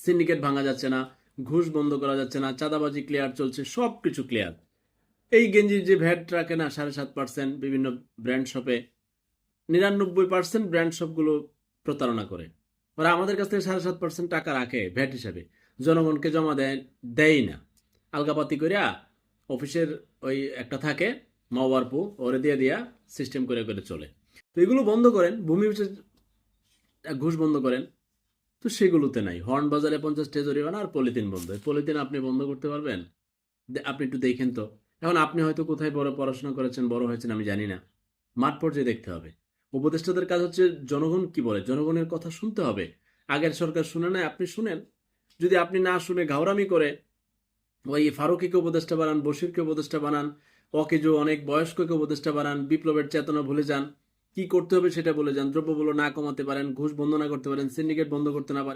Syndicate ভাঙা যাচ্ছে না, ঘুষ বন্ধ করা যাচ্ছে না, চাঁদাবাজি ক্লিয়ার চলছে, সবকিছু ক্লিয়ার। এই গেঞ্জির যে ভ্যাট রাখে না 7.5%, বিভিন্ন ব্র্যান্ড শপে 99% ব্র্যান্ড শপগুলো প্রতারণা করে। ওরা আমাদের কাছ থেকে 7.5% টাকা রাখে ভ্যাট হিসাবে, জনগণকে জমা দেয় না। আলগাপাতি করিয়া অফিসের ওই একটা থাকে মাওয়ারপু, ওরে দিয়ে দিয়া সিস্টেম করে করে চলে। তো এগুলো বন্ধ করেন, ভূমি অফিসের ঘুষ বন্ধ করেন। তো সেগুলোতে নাই। হর্ন বাজারে 50 জরিমানা আর পলিথিন বন্ধ। পলিথিন আপনি বন্ধ করতে পারবেন? আপনি একটু দেখেন তো। এখন আপনি হয়তো কোথায় বড় পড়াশোনা করেছেন, বড় হয়েছেন, আমি জানি না। মাঠ পর্যায়ে দেখতে হবে। উপদেষ্টাদের কাজ হচ্ছে জনগণ কি বলে, জনগণের কথা শুনতে হবে। আগের সরকার শুনে নাই, আপনি শুনেন। যদি আপনি না শুনে ঘাউরামি করে ওই ফারুকিকে উপদেষ্টা বানান, বশিরকে উপদেষ্টা বানান, অকেজো অনেক বয়স্ককে উপদেষ্টা বানান, বিপ্লবের চেতনা ভুলে যান, কি করতে হবে সেটা বলে যান, দ্রব্যমূল্য না কমাতে পারেন, ঘুষ বন্ধ না করতে পারেন, সিন্ডিকেট বন্ধ করতে না পারেন,